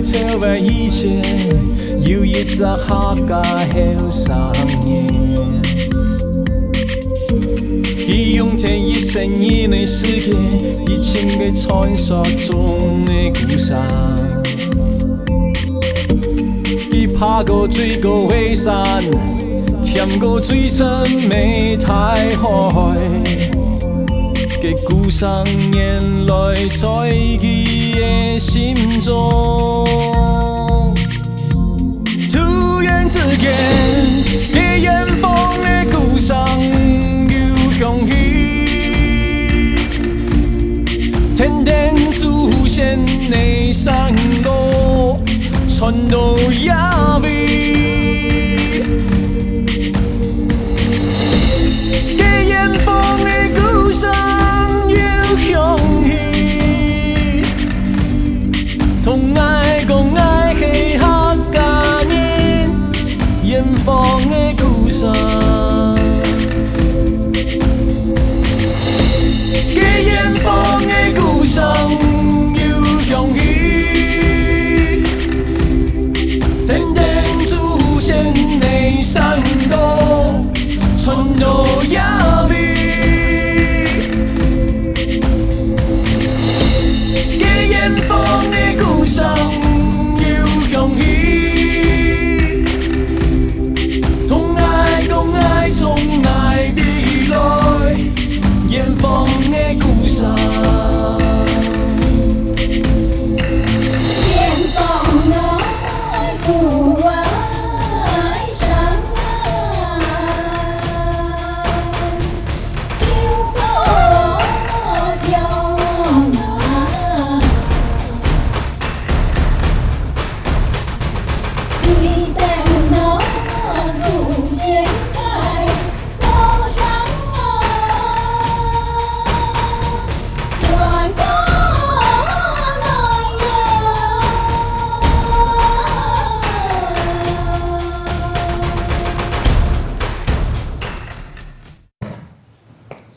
跳摆以前，有一只客家后3年，他用这1生的时间，一千个传说中的故事。他爬过最高的山，舔过最深的大海。嘅故事原來在佢嘅心中，突然之間，嘅遠方嘅故事又響起，天天出現嘅山路，傳到夜尾，嘅遠方嘅故事。響起，同愛共愛係客家人遠方的故事，嘅遠方的故事又響起，天天出現的山路，傳到夜尾。遠方的故事又響起，同愛共愛從愛未來，遠方的故事。遠方的故愛山，有多漂亮。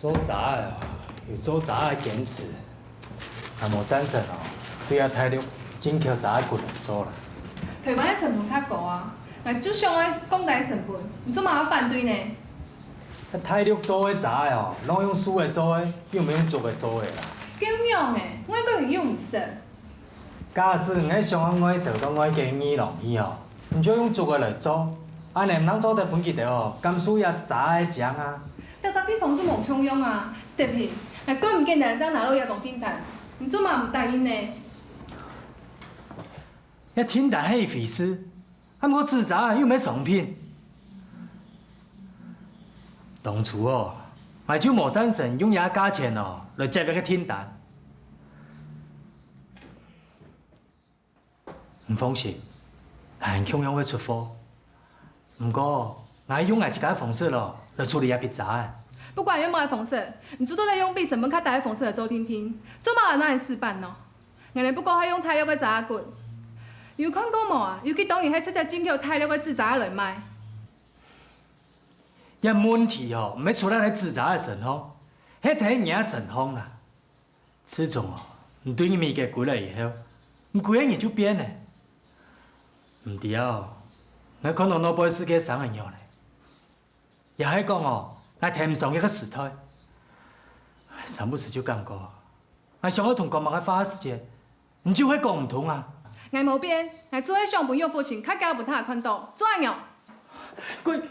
做杂的有做杂的坚持，啊无赞成哦，对啊体力真靠杂的骨来做啦。台湾的成本较高啊，那就上的讲台成本，你做嘛要反对呢？啊体力做的杂的哦，拢用输的做的，又毋用足的做的啦。咁样诶，我个朋友毋识。假使两个相安爱受到爱经验容易哦，毋就用足的来做，安尼毋通做得本记得哦，甘输也杂的奖啊。但这地方做无享用啊，特别，那过唔见人将拿落也当天谈，你做嘛唔答应呢？遐天台迄费事，啊毋过自杂又没上品。当初哦，我就无赞成用遐价钱哦来接那个天台。唔放心，还享用会出货。不过，我用一个方式咯。来处理一笔杂的。不管用乜方式，你主动来用比成本较大的方式来做听听，做嘛哪能失败喏？人哋不过系用大陆的杂骨，有看过无啊？尤其当然系直接进口大陆的制杂来卖。一问题哦，唔系出咱喺制杂的成功，迄睇人成功啦。始终哦，唔对你物件贵了以后，唔贵嘢就变嘞。唔对哦，我可能攞杯世界上嘅药嘞。也係講哦，我睇唔上一個時代，三不時就感覺，我想要同國民嘅花時間，唔就會講唔通啊。我冇變，我做喺上半用父親，較加不他看到，做樣。佢。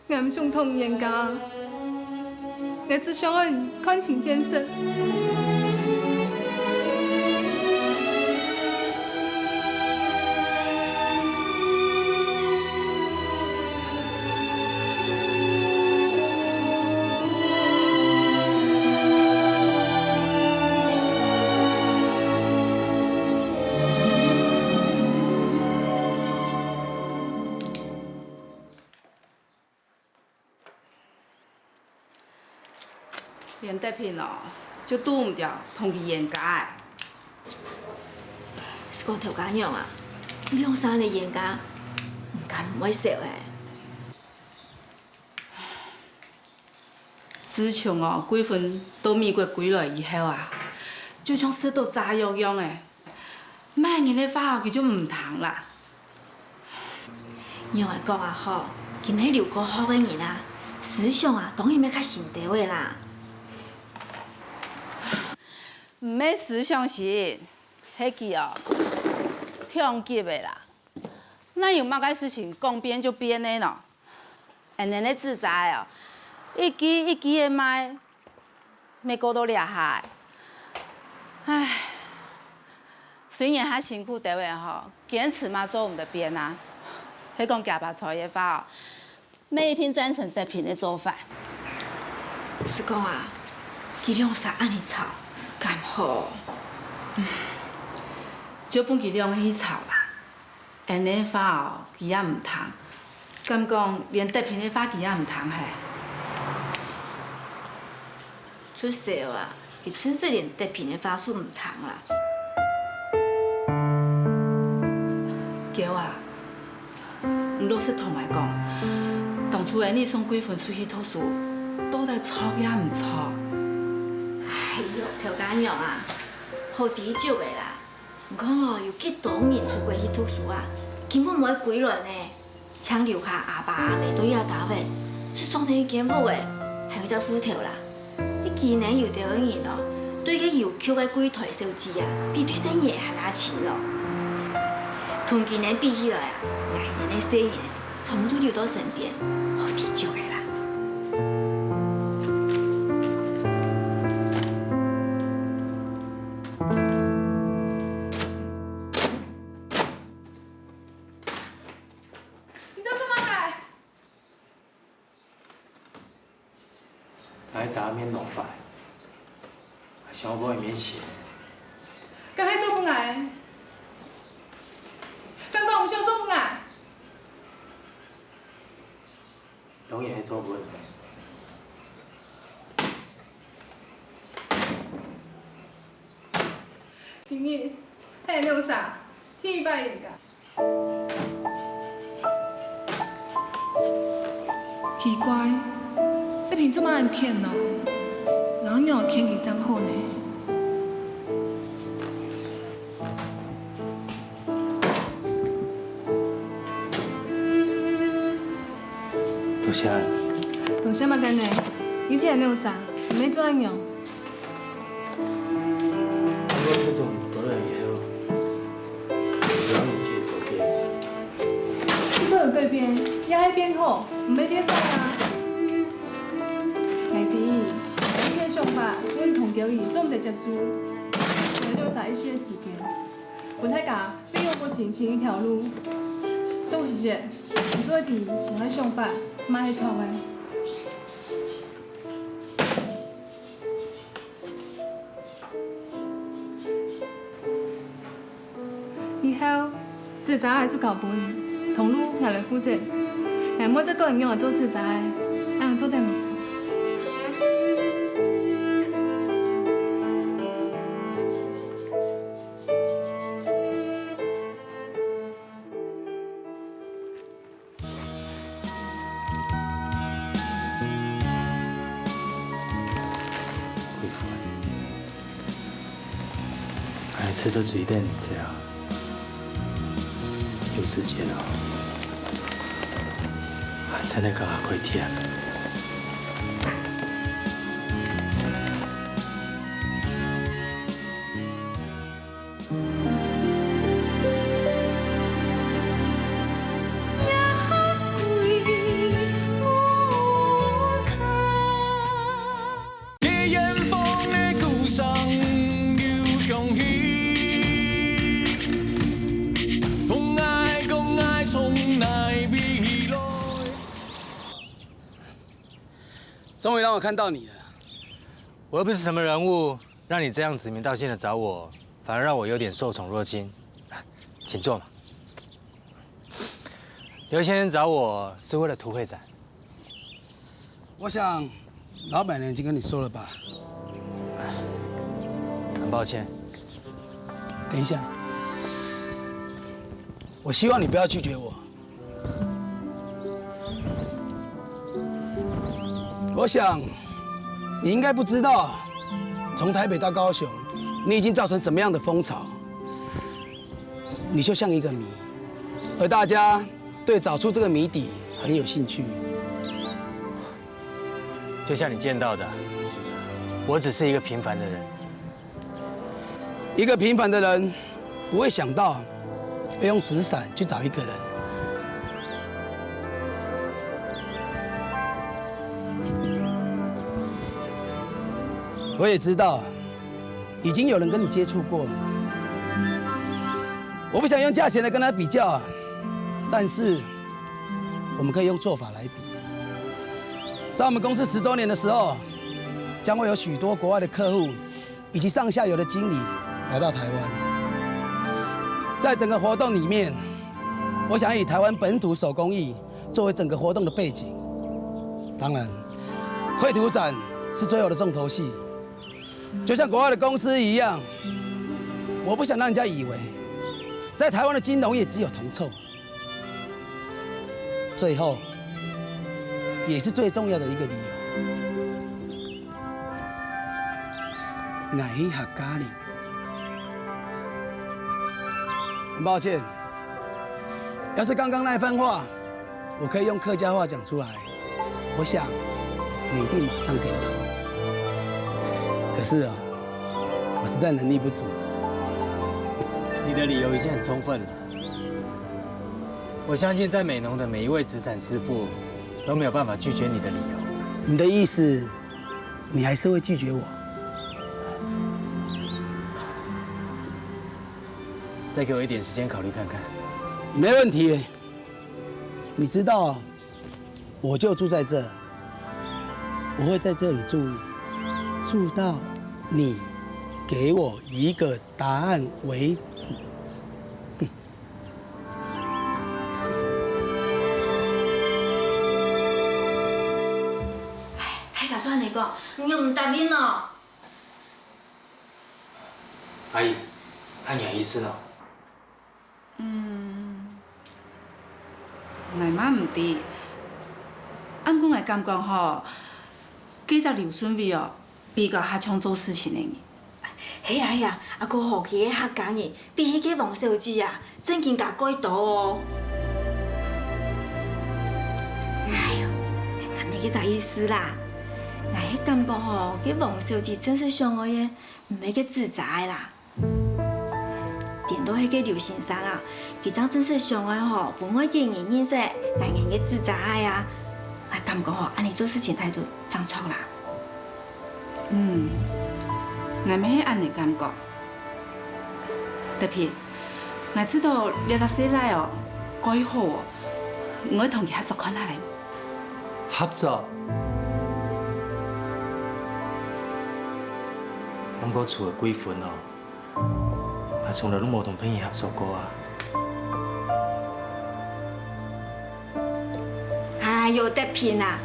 我唔想同人家。我只想要看清先生。连德平哦，就拄唔着同伊严家的。是讲头家样啊，你用衫的严家，唔敢唔会笑诶。自从哦几份到美国归来以后啊，就像说到炸药样的，每年的花哦，佢就唔同啦。样来讲啊吼，今迄留过好嘅人啊，思想啊当然要较新潮的啦。唔免思想是，迄句哦，跳级的啦。哪有乜个事情讲变就变的喏？安尼咧自在哦，一支一支的卖，要过到掠下。唉，虽然较辛苦地位吼，坚持嘛做唔得变啊。迄讲夹白菜的话哦，每一天赞成德平的做法。是讲啊，佢用衫安尼吵，敢好？少本佢两去吵啦，安尼花哦，佢也唔通。敢讲连德平的花佢也唔通嘿。出事啊，佢真是连德平的法术唔通啦。叫啊，老实同我讲，当初的你送几份出去读书，到底错也唔错？哎呦，头家娘啊，好低少的啦。唔讲哦，有几多人出国去读书啊，根本冇归来呢。抢留下阿爸阿妹对阿打的，是双天见母的，还有只斧头啦。你既然有条人哦，对个邮局的柜台收支啊，比对生意还拿钱咯。同今年比起来啊，来年的生意全部都留到身边，好低少的啦。你都做乜个？来砸免弄法，想要帮伊免洗。刚才做不来，刚刚有想做不来。当然会做不。今日迄个弄啥？天拜应噶。奇怪，你凭这么安欠哦？俺娘欠佢真好呢。多谢。多谢嘛干呢？以前弄啥？没做安样。我这种过来以后，两年就改变。你说有改变，也还变好，唔要变坏啊。弟弟，这些想法，阮同叫伊总唔得接受。为了啥一些时间，阮大家必用过前一条路。到时间，你做弟用迄想法，嘛系错的。以后自查爱做搞本，同路我来负责。俺莫再个人用来做自查的，俺做得吗？恢复。哎，吃的嘴点这样。有时间了，还真的搞快甜。夜烟风的故乡又响起。终于让我看到你了。我又不是什么人物，让你这样指名道姓的找我，反而让我有点受宠若惊。请坐嘛。刘先生找我是为了图会展。我想，老板娘已经跟你说了吧？很抱歉。等一下，我希望你不要拒绝我。我想你应该不知道，从台北到高雄，你已经造成什么样的风潮。你就像一个谜，而大家对找出这个谜底很有兴趣。就像你见到的，我只是一个平凡的人。一个平凡的人不会想到要用纸伞去找一个人。我也知道，已经有人跟你接触过了。我不想用价钱来跟他比较，但是我们可以用做法来比。在我们公司10周年的时候，将会有许多国外的客户以及上下游的经理来到台湾。在整个活动里面，我想以台湾本土手工艺作为整个活动的背景。当然，绘图展是最后的重头戏。就像国外的公司一样，我不想让人家以为在台湾的金融业只有铜臭。最后，也是最重要的一个理由，爱去客家人。很抱歉，要是刚刚那番话，我可以用客家话讲出来，我想你一定马上点头。可是啊，我实在能力不足了。你的理由已经很充分了。我相信在美浓的每一位纸伞师傅都没有办法拒绝你的理由。你的意思，你还是会拒绝我？再给我一点时间考虑看看。没问题。你知道，我就住在这，我会在这里住到你给我一个答案为止。太打算你讲，你又唔答应哦。阿姨，按你的意思呢？我妈唔知，按讲的感觉吼，记只刘顺伟哦，比较较像做事情的人。嘿啊嘿啊，阿哥好去个客家人，比迄个王小姐啊，正经甲改图哦。哎呦，俺袂记啥意思啦。俺迄感觉吼，迄王小姐真是上爱的，唔係个自在啦。点到迄个刘先生啊，佢张真是上爱吼，本我见人认识，俺人个自在啊。俺感觉吼，安尼做事情态度真错啦。我咪迄安尼感觉。特别，我知道你在说来哦，改好哦，我同佢合作看下来。合作？咱个厝的几份哦，也从来拢无同朋友合作过啊。哎呦，得骗啦！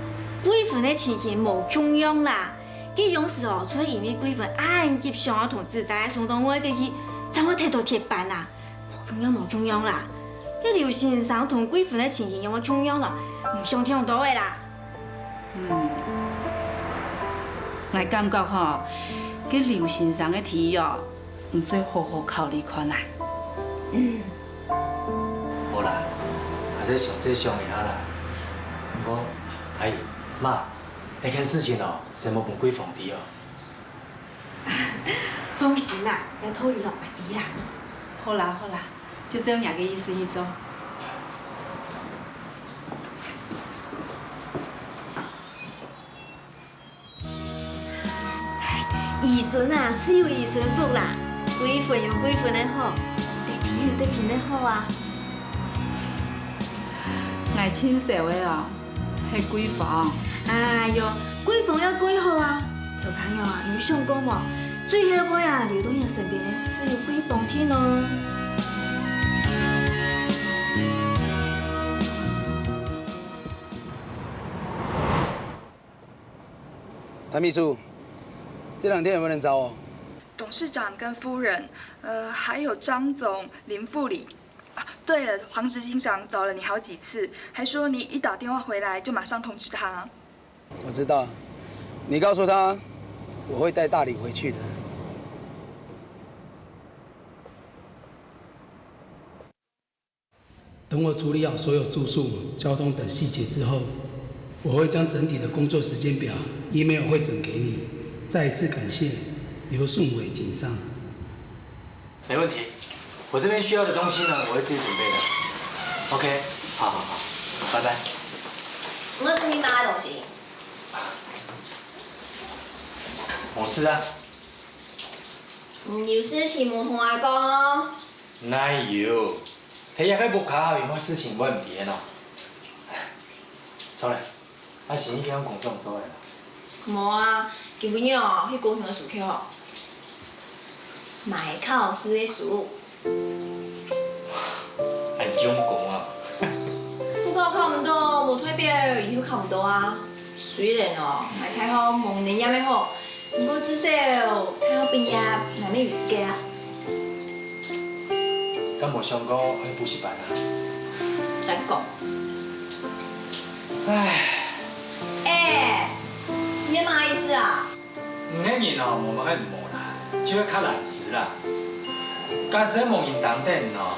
几份的情形无穷样啦。佢勇士哦，除了因为几份按急想要同自在相当我嘅去，将我摕到铁板啦，无穷样啦。佢刘先生同几份的情形用我穷样啦，唔相听到的啦。我感觉吼，佢刘先生的提议哦，唔再好好考虑看啦。无啦，还在想这想一下啦。不过，阿姨妈，那件事情哦，先莫问贵凤弟哦。放心啦，要讨理哦，白滴啦。好啦好啦，就这样个意思去做。儿孙啊，只有儿孙福啦，几份有几份的好，得拼有得拼的好啊。我亲手的哦，系闺房。哎呦，几房要几好啊！小朋友啊，有想过冇？最后尾啊，留到人身边的只有几房天哦。谭秘书，这2天有没有人找我？董事长跟夫人，还有张总、林副理。啊，对了，黄执行长找了你好几次，还说你一打电话回来就马上通知他。我知道，你告诉他，我会带大礼回去的。等我处理好所有住宿、交通等细节之后，我会将整体的工作时间表 email 汇整给你。再一次感谢刘顺伟警上。没问题，我这边需要的东西呢，我会自己准备的。OK， 好，拜拜。我是你妈的东西。没事啊。有事情冇同我讲。哪有？睇下佢木卡有乜事情我唔变咯。走嘞，啊是你叫我工作做的啦。冇啊，今日哦去高雄的事口，买考试的事。係咁講啊？不過考唔到，無退表，以後考唔到啊。雖然哦，係太好，蒙年也咩好，不過至少太好畢業，難免有自己啊。咁冇上過去補習班啊？真講。唉。你乜意思啊？唔迄年哦，冇乜唔冇啦，只係較難辭啦。假使蒙人當頂哦，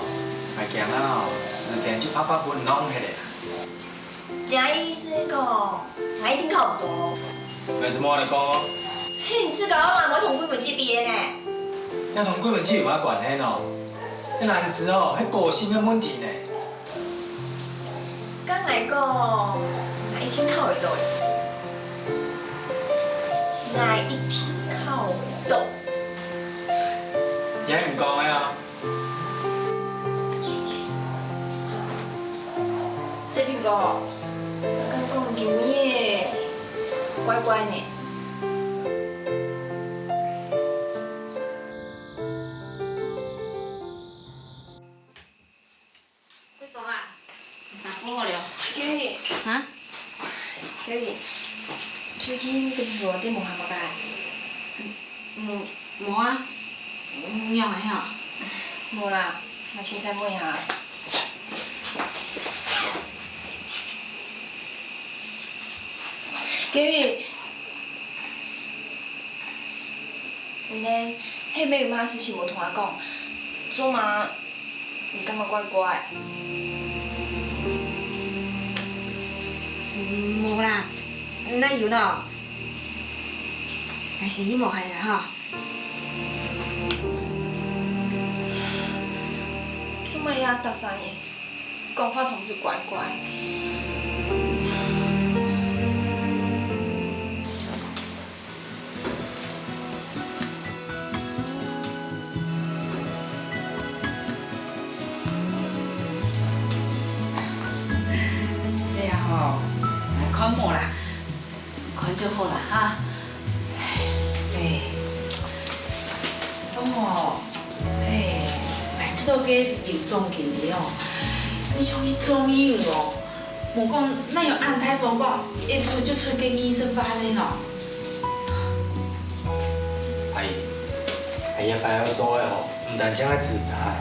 咪驚啊哦，時間就拍分攏起來啦。這意思講，我一定考唔到。為什麼你講？嘿，你是搞我我同歸門之別呢？你同歸門之有乜關係喏？你難辭哦，係個性嘅問題呢。剛來講，我一定考會到的。我一定考會到。你係唔講嘅啊？對蘋果，我感覺今日怪怪呢。對方啊，啥貨了？叫伊。啊？叫伊。最近對蘋果啲無行冇解。無啊，唔用係啊。無啦，我凊彩問下。叫伊。你呢？迄尾有乜事情無同我講？做嘛？你感覺怪怪？無啦，哪有咯？但是伊無係啦吼。做乜呀？搭訕嘢，講話總是怪怪。你啊吼，看無啦，看就好啦哈。咁哦，每次都給有種給你哦，你像伊中醫哦，無講那有按台風講，一出就出給醫生發的咯。係一擺要做的吼，唔但淨係自查，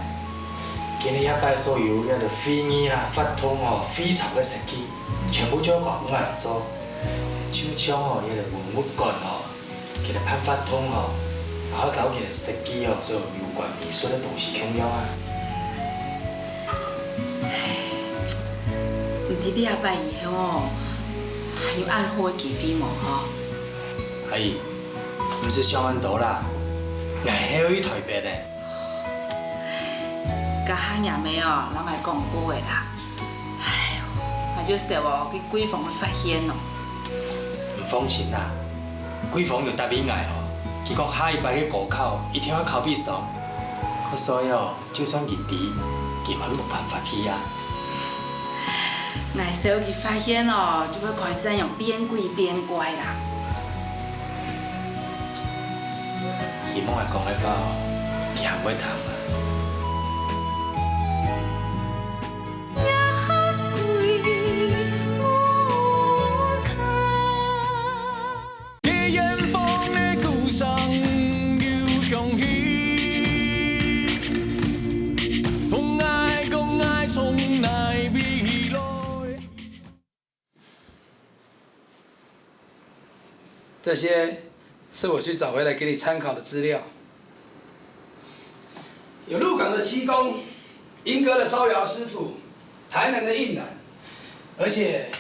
今日一擺所有迄個飛耳啦、發通哦、飛槽嘅設計，全部叫外國人做，就將哦迄個文物館哦，佢哋拍發通哦。然後搞佢哋設計哦，所有有關藝術的東西重要啊。唔知你阿伯以後哦，還有按好嘅機會無吼？係，唔是上安島啦，係喺去台北的。家下廿尾哦，人來講過嘅啦。哎呦，我就說哦，佢閨房會發現哦。唔放心啦，閨房有答應愛哦。佢講下禮拜嘅高考一定要考必上，可所以哦，就算佢低，佢們冇辦法去啊。乃時候佢發現哦，就會開始用變鬼變怪啦。希望係講嘅話哦，佢唔會談啊。这些是我去找回来给你参考的资料。有鹿港的漆工，莺歌的烧窑师傅，台南的印染，而且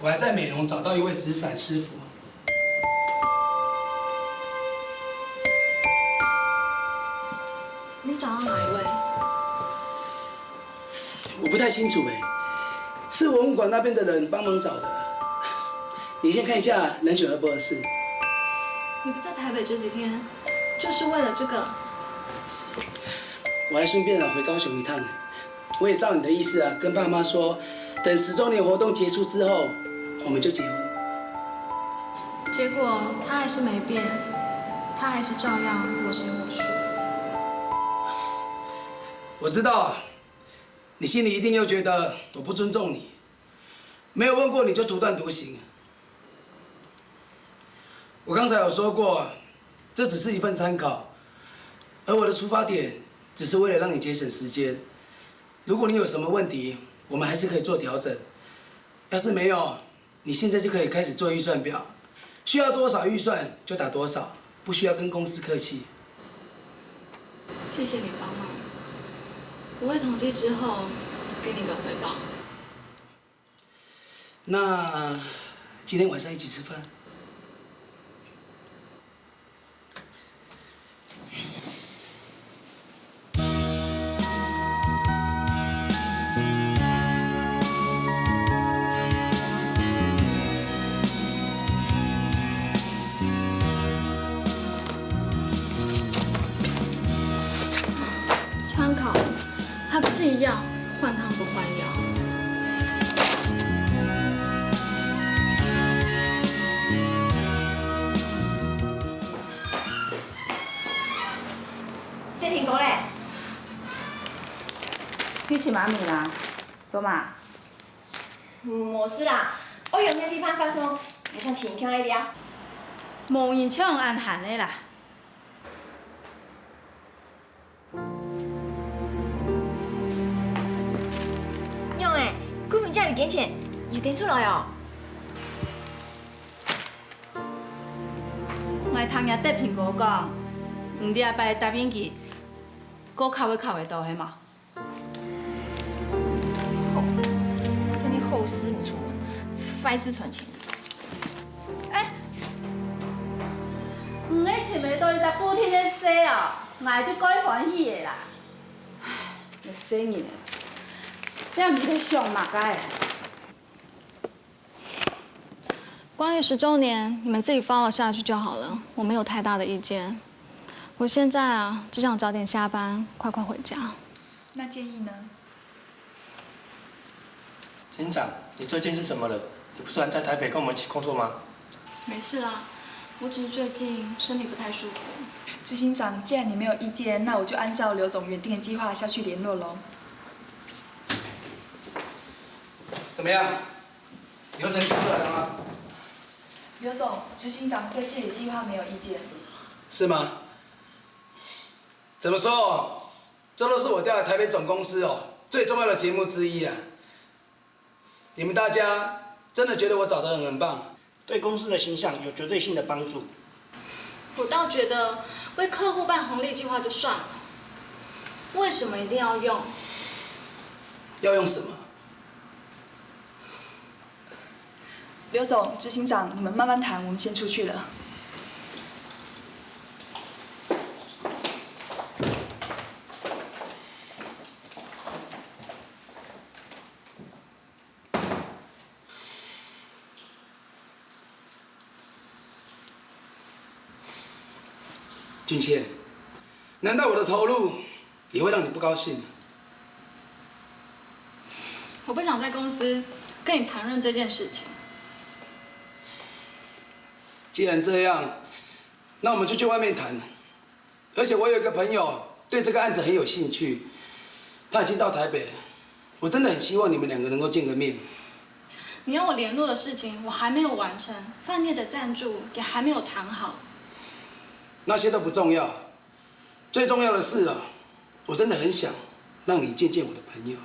我还在美浓找到一位纸伞师傅。你找到哪一位？我不太清楚是文物馆那边的人帮忙找的。你先看一下人选合不合适。你不在台北这几天，就是为了这个？我还顺便回高雄一趟。我也照你的意思跟爸妈说，等10周年活动结束之后，我们就结婚。结果他还是没变，他还是照样我行我素。我知道，你心里一定又觉得我不尊重你，没有问过你就独断独行。我刚才有说过，这只是一份参考，而我的出发点只是为了让你节省时间。如果你有什么问题，我们还是可以做调整。要是没有，你现在就可以开始做预算表，需要多少预算就打多少，不需要跟公司客气。谢谢你帮忙，我会统计之后给你个回报。那今天晚上一起吃饭？参考，还不是一样，换汤不换药。黑苹果嘞？去吃妈咪啦，走嘛。没事啦，我用那地方放松，还想请看一聊。无人抢暗含的啦。用诶，股份价有点钱，有点出来哦。我通听得苹果讲，唔礼拜答应去，搁考会到的嘛。好，这里后事不出门，坏事传情。唔咧前面到19天咧坐哦，我就该欢喜的啦。唉，就死人了，这样唔是上马街。关于10周年，你们自己 follow 下去就好了，我没有太大的意见。我现在只想早点下班，快快回家。那建议呢？警长，你最近是怎么了？你不是还在台北跟我们一起工作吗？没事啦，我只是最近身体不太舒服。执行长，既然你没有意见，那我就按照刘总原定的计划下去联络喽。怎么样？流程出来了吗？刘总，执行长对这里计划没有意见。是吗？怎么说？这都是我调来台北总公司最重要的节目之一啊！你们大家真的觉得我找的人很棒？对公司的形象有绝对性的帮助。我倒觉得为客户办红利计划就算了，为什么一定要用？要用什么？刘总，执行长，你们慢慢谈，我们先出去了。俊谦，难道我的投入也会让你不高兴？我不想在公司跟你谈论这件事情。既然这样，那我们就去外面谈。而且我有一个朋友对这个案子很有兴趣，他已经到台北了。我真的很希望你们两个能够见个面。你要我联络的事情我还没有完成，饭店的赞助也还没有谈好。那些都不重要，最重要的是我真的很想让你见见我的朋友。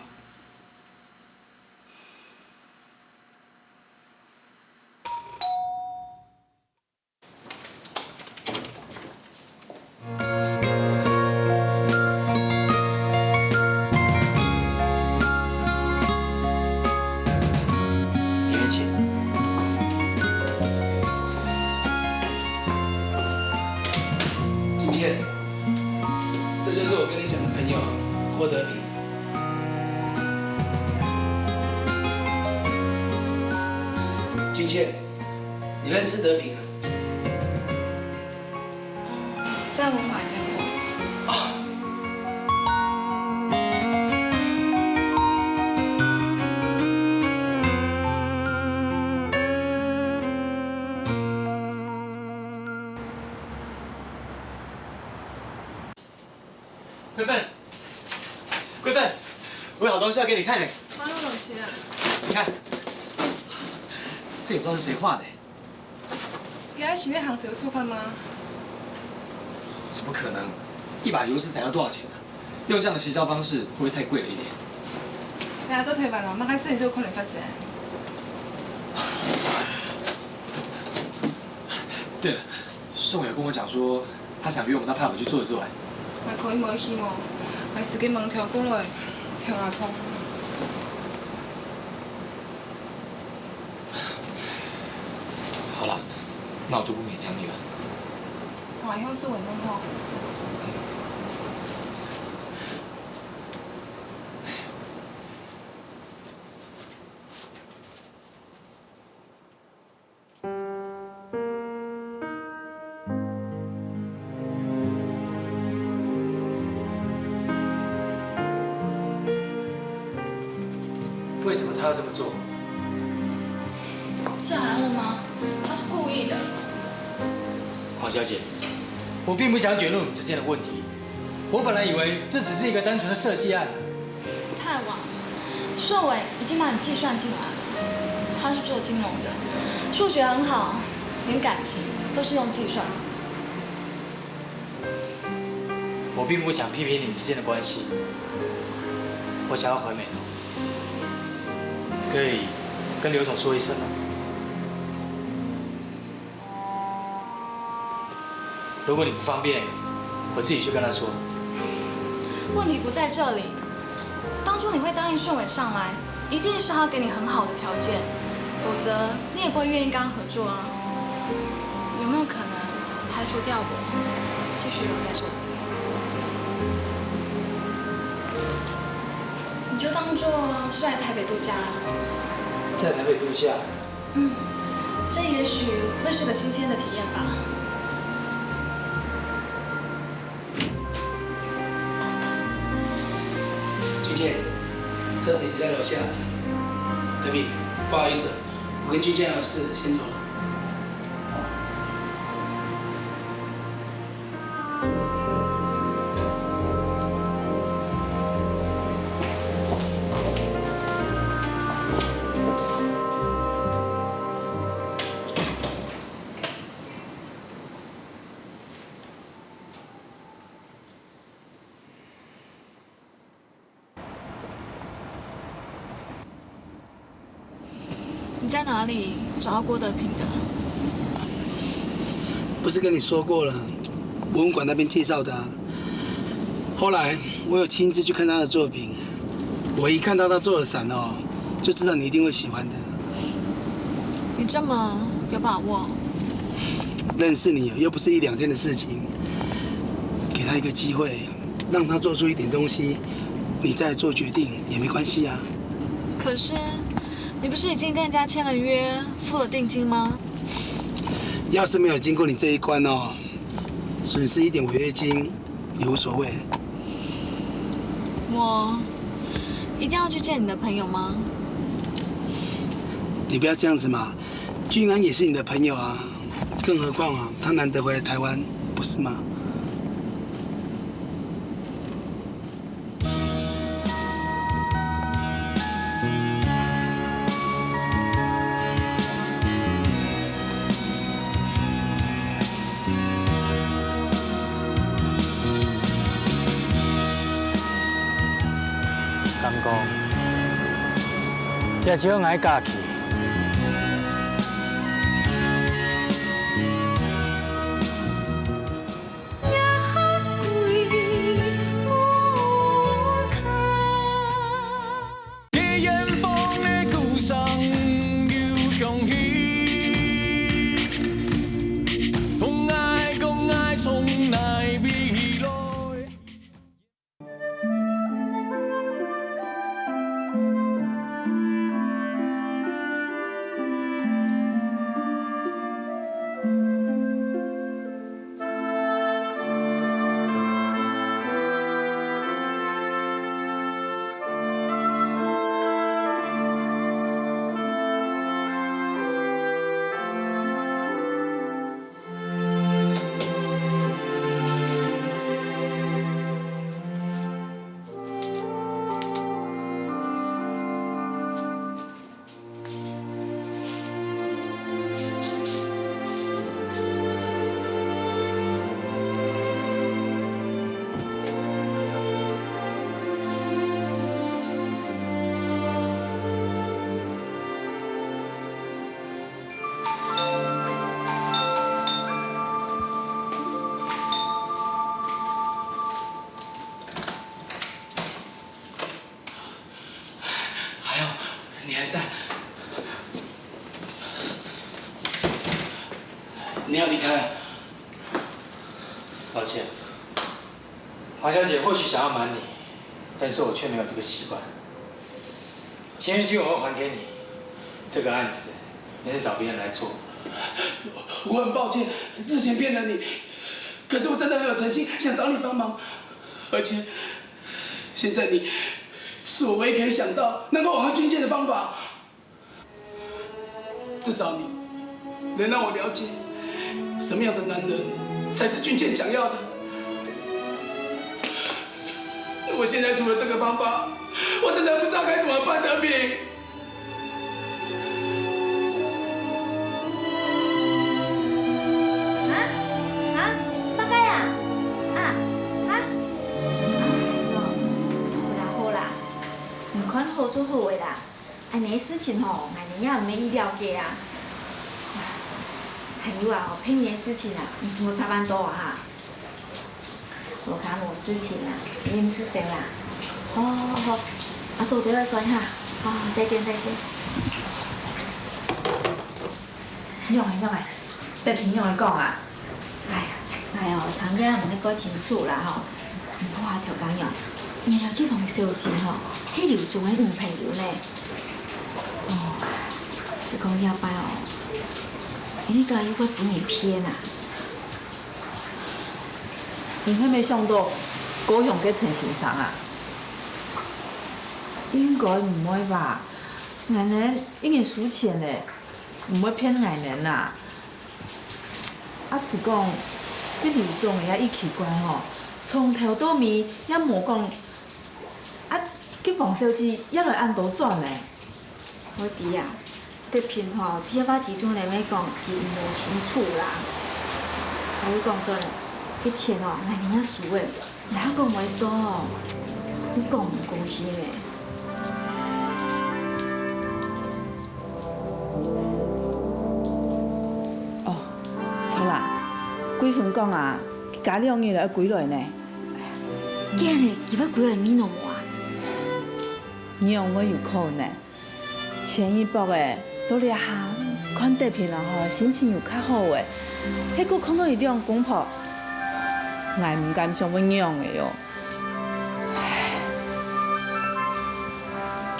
君倩，你认识德平啊？在文华见过。贵妃，贵妃，我有好东西要给你看嘞。什么东西啊？你看，这也不知道是谁画的。原来洗内行子有触犯吗？怎么可能？一把油丝才要多少钱啊？用这样的行销方式，会不会太贵了一点？大家都推翻了，马开事情就有可能发生。对了，宋伟跟我讲说，他想约我们到派委去坐一坐。那可以冇去冇，我自己问调过来，调下通。好了，那我就不勉强你了。同埋香酥為乜呵？为什么他要这么做？这还问吗？他是故意的。黄小姐，我并不想卷入你们之间的问题。我本来以为这只是一个单纯的设计案。太晚了，硕伟已经把你计算进来了。他是做金融的，数学很好，连感情都是用计算。我并不想批评你们之间的关系。我想要回美浓。可以跟刘总说一声吗？如果你不方便，我自己去跟他说。问题不在这里。当初你会答应顺伟上来，一定是他给你很好的条件，否则你也不会愿意跟他合作啊。有没有可能排除掉我，继续留在这里？你就当做是来台北度假。在台北度假？这也许会是个新鲜的体验吧。君倩，车子已经在楼下了。德比，不好意思，我跟君倩有事，先走了。你在哪里找到郭德平的？不是跟你说过了，文物馆那边介绍的啊。后来我有亲自去看他的作品，我一看到他做的伞哦，就知道你一定会喜欢的。你这么有把握？认识你又不是一两天的事情，给他一个机会，让他做出一点东西，你再做决定也没关系啊。可是你不是已经跟人家签了约，付了定金吗？要是没有经过你这一关哦，损失一点违约金也无所谓。我一定要去见你的朋友吗？你不要这样子嘛，俊安也是你的朋友啊，更何况啊，他难得回来台湾，不是吗？敢讲，也只好爱嫁去。你还在？你要离开啊？抱歉，黄小姐或许想要瞒你，但是我却没有这个习惯。签约金我会还给你，这个案子你是找别人来做。我很抱歉，之前骗了你，可是我真的很有诚心，想找你帮忙，而且现在你是我唯一可以想到能够挽回君倩的方法。至少你能让我了解什么样的男人才是君倩想要的。我现在除了这个方法，我真的不知道该怎么办，德平。八戒啊，好啦，唔款好做好的啦，安尼事情吼，俺们也唔免意料嘅啊。还有啊，骗你的事情啊，你是无差蛮多啊哈。无讲无事情啊，你唔是谁啦？好，啊做对了算哈，好，再见。用的，得平用的讲啊。哎哦，堂姐唔要讲清楚啦吼，唔好啊条工用，你要去phòng燒錢吼，迄劉總迄女朋友呢？是講要擺哦，那個又會不你騙啊？你還沒想到高雄嘅陳先生啊？應該唔會吧？藝人應該輸錢嘞，唔會騙藝人啊。啊是講，迄劉總嘅也奇怪吼，從頭到尾也無講，啊，去房小姐也來按多轉呢。我知啊，特別吼，聽我提出來咪講，伊無清楚啦。還有講真，迄錢哦，藝人也輸誒，你還講袂做哦，你講唔公平誒。幾份講啊，加2個月要歸來呢。今日佢要歸來咪弄我啊？讓我有可能，前一步誒，到了下看得片啊吼，心情又較好誒。迄個看到伊兩公婆，我唔敢想要讓誒喲。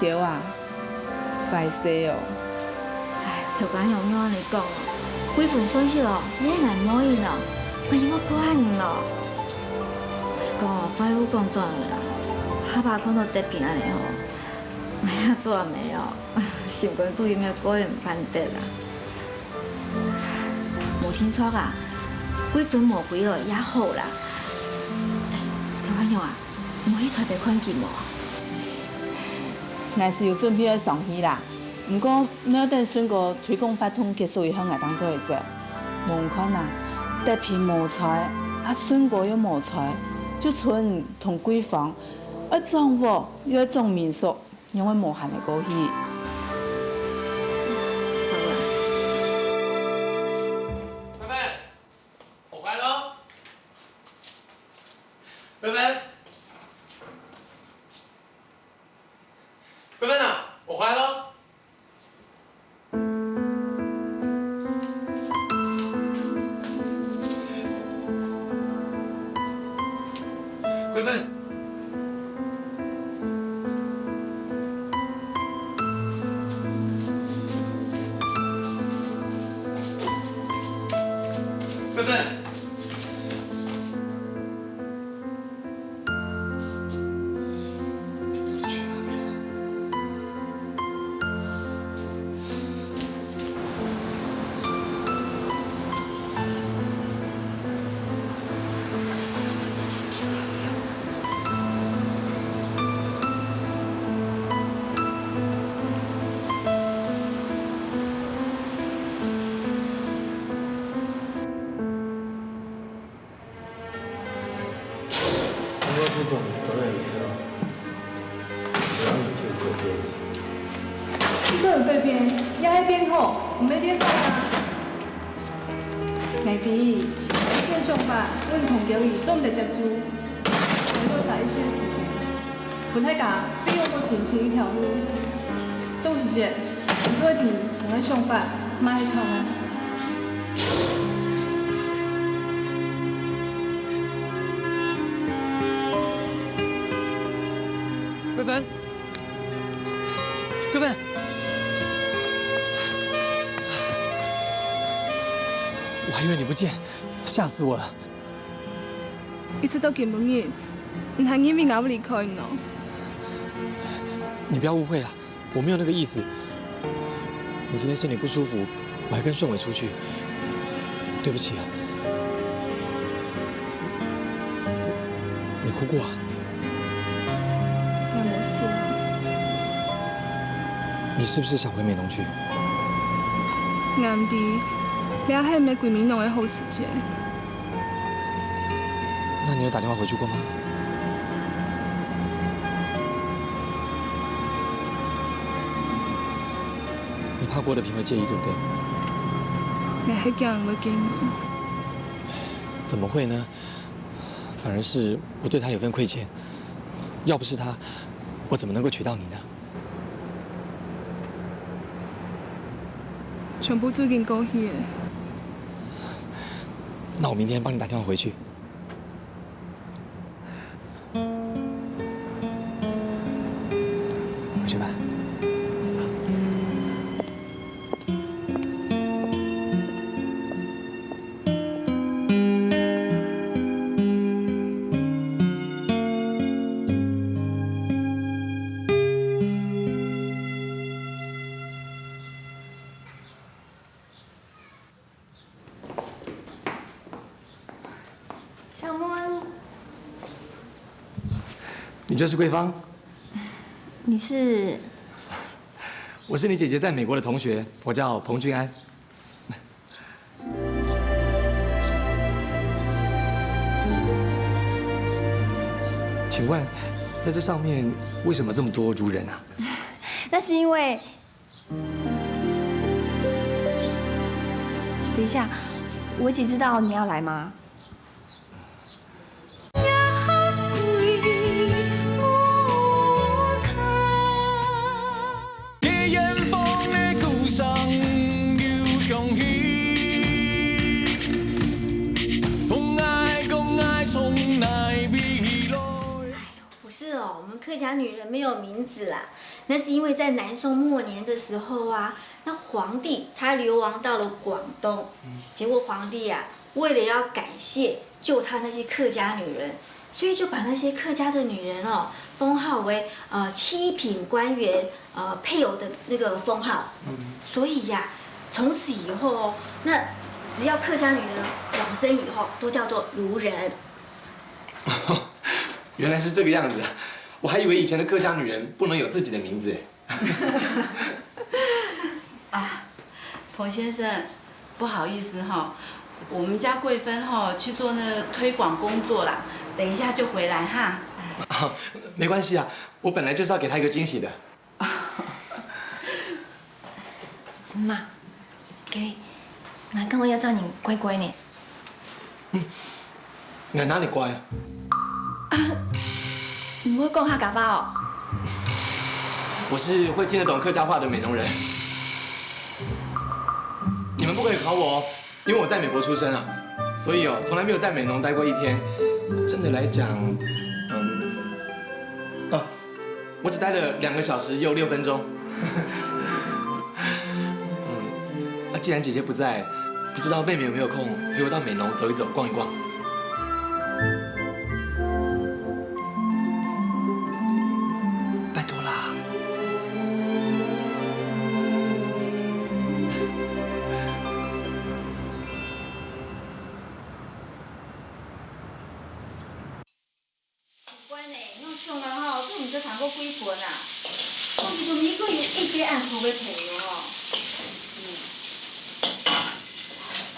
叫啊，快些哦！條講用我嚟講哦。幾份水迄哦，你也難摸伊咯，我因我管咯。拜有講怎啦？下巴看到得病安尼吼，我也做沒哦，心肝對伊咩個人唔反得啦。無聽錯啊，幾份無歸落也好啦。條講用啊，唔去台北看見無？我是有準備要上去啦。不過，要等選個推廣法通結束以後，我當做會做。無可能，得片無才，啊選個又無才，就剩同對方，要裝貨又要裝民宿，因為無限的過去。芬芬，我回來嘍。芬芬，芬芬啊，我回來嘍。芬芬，芬芬，这种回来以后，然后你就改变。你做有改变，也爱变好，唔要变坏啊。弟弟，正常吧，阮同交伊总得接受，能够在一些时间，不太假，比我目前前一条路。都有时间，做一天同咱上班，莫去创啊。桂芬，桂芬，我还以为你不见，吓死我了。伊出到金门院，唔通因为我要离开因哦。你不要误会了，我没有那个意思。你今天身体不舒服，我还跟顺伟出去，对不起啊。你哭过啊？我没事啊。你是不是想回美浓去？我唔知，了迄玫瑰美浓的好时间。那你有打电话回去过吗？你怕郭德平会介意，对不对？我迄件人会介意。怎么会呢？反而是我对他有份亏欠。要不是他，我怎么能够娶到你呢？全部最近过去的。那我明天帮你打电话回去。回去吧。请问你就是桂芳？你是？我是你姐姐在美国的同学，我叫彭俊安。请问，在这上面为什么这么多如人啊？那是因为……等一下，我姐知道你要来吗？不是哦，我们客家女人没有名字啦，那是因为在南宋末年的时候啊，那皇帝他流亡到了广东，结果皇帝啊为了要感谢救他那些客家女人，所以就把那些客家的女人哦封号为七品官员配偶的那个封号，所以呀，从此以后哦，那只要客家女人往生以后，都叫做卢人。原来是这个样子，我还以为以前的客家女人不能有自己的名字啊，彭先生，不好意思哈，我们家桂芬哈去做那个推广工作啦，等一下就回来哈。没关系啊，我本来就是要给她一个惊喜的。妈，给，俺干嘛要叫你乖乖呢？你哪里乖啊？你会讲客家话哦？我是会听得懂客家话的美浓人。你们不可以考我哦，因为我在美国出生啊，所以哦，从来没有在美浓待过一天。真的来讲，我只待了2个小时又6分钟。既然姐姐不在，不知道妹妹有没有空陪我到美浓走一走、逛一逛。拜托啦！乖呢，侬上来吼，都唔知谈过几分啊？我一个玫瑰一直按头要赔哦。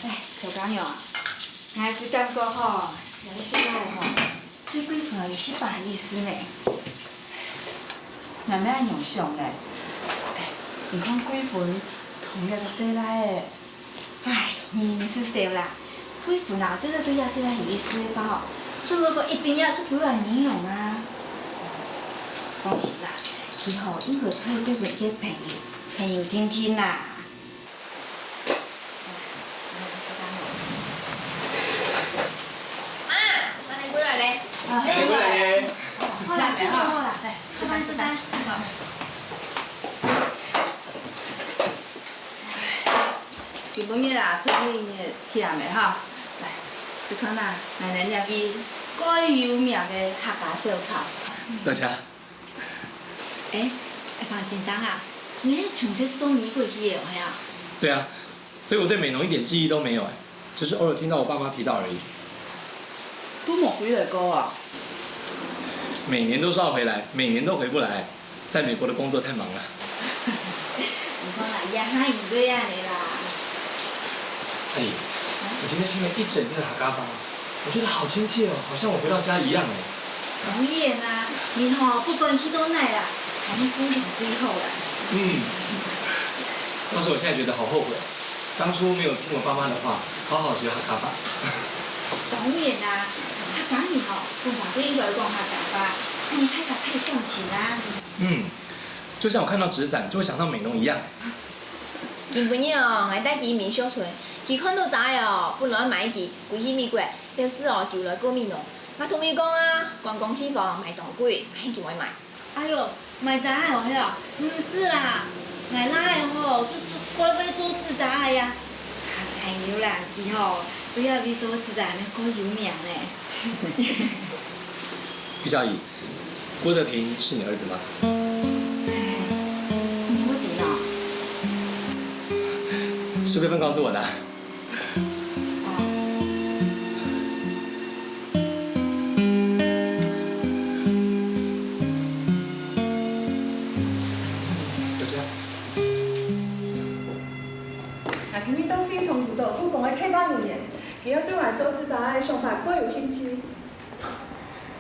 哎，小朋友啊，还是感觉吼，人生来吼，对几分有失败意思呢。哪能爱用上嘞？你看几分，同样是生来的。哎，你是谁啦？几分啊，真的对呀，现在有意思的吧？做那个一边呀，就不要你用啊。恭喜啦，以后应该出去对袂结朋友。朋友听听啦。妈，那你过来嘞？你过来耶！好啦，好啦，好啦，来，吃饭吃饭。今晡日啊，出去的忝的哈。来，思康啊，奶奶捏味最有名的客家小炒。大家，胖先生啊，你迄从这都迷过去的哦，嘿啊？对啊，所以我对美浓一点记忆都没有只是偶尔听到我爸妈提到而已。都无几个歌啊。每年都说要回来，每年都回不来，在美国的工作太忙了。你看啦，也还是这样的啦。阿姨，我今天听了一整天的客家话，我觉得好亲切哦，好像我回到家一样哎。当然啦，你吼不管去到哪啦，还你鼓上最好啦。但是我现在觉得好后悔，当初没有听我爸妈的话，好好学客家话。当然啦，客家人吼，通常都应该讲客家话，你太感太感情啦。就像我看到纸伞就会想到美浓一样。今晡日哦，我带去民小村，佢看到仔哦，本来买佢，规起米贵，表示哦叫来过米浓。我同伊讲啊，观光地方卖当贵，还叫我买。哎呦，卖杂的哦，迄哦，唔是啦，奶奶的吼，过来做自杂的呀。朋友啦，伊吼都要比做自杂的够有名呢。于小姨，郭德平是你儿子吗？你会比呢？是贵芬告诉我的。今日当飞从土豆腐讲的客家语言，伊要对我做自杂的想法颇有兴趣。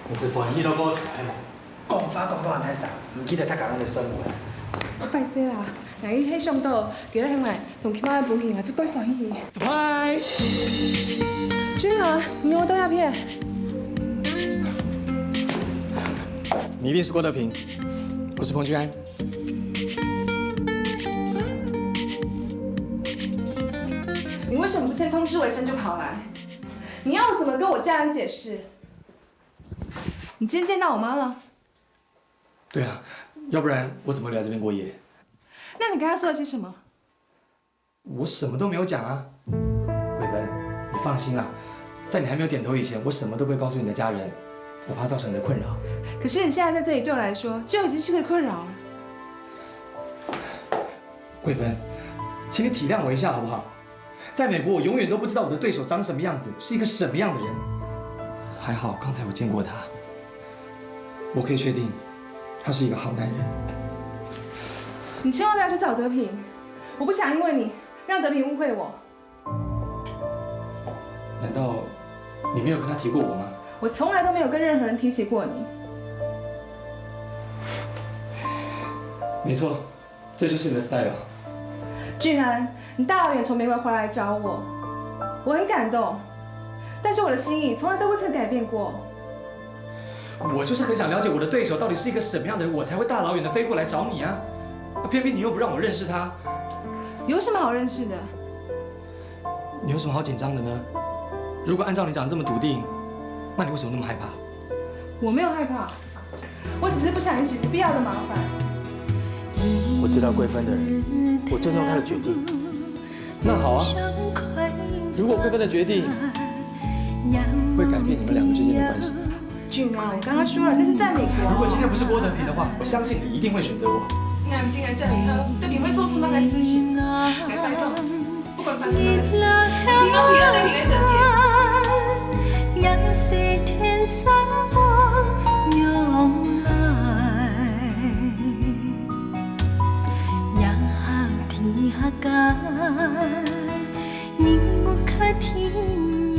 你是欢喜都无台嘛？讲法讲到太少，唔记得他讲咱的生活。歹势啦，若伊迄上岛，叫咱乡来同起码的本钱啊，足够欢喜。嗨，君儿，你跟我倒鸦片。你一定是郭德平，我是彭君安。你为什么不先通知我一声就跑来？你要我怎么跟我家人解释？你今天见到我妈了？对啊，要不然我怎么会来这边过夜？那你跟她说了些什么？我什么都没有讲啊。伟文，你放心啦，在你还没有点头以前，我什么都不会告诉你的家人，我怕造成你的困扰。可是你现在在这里对我来说，就已经是个困扰了。伟文，请你体谅我一下好不好？在美国，我永远都不知道我的对手长什么样子，是一个什么样的人。还好刚才我见过他，我可以确定，他是一个好男人。你千万不要去找德平，我不想因为你让德平误会我。难道你没有跟他提过我吗？我从来都没有跟任何人提起过你。没错，这就是你的 style。俊安，你大老远从美国回来找我，我很感动，但是我的心意从来都不曾改变过。我就是很想了解我的对手到底是一个什么样的人，我才会大老远的飞过来找你啊！偏偏你又不让我认识他，有什么好认识的？你有什么好紧张的呢？如果按照你讲的这么笃定，那你为什么那么害怕？我没有害怕，我只是不想引起不必要的麻烦。我知道贵芬的人，我尊重她的决定。那好啊，如果贵芬的决定会改变你们两个之间的关系，俊安，我刚刚说了，那是在美国。如果今天不是郭德平的话，我相信你一定会选择我。那你进来这里后，德平会做出那个事情。来，拜托，不管发生哪个事，你都陪到德平的身边。也是天山风涌来，也好天下间，人我较天夜。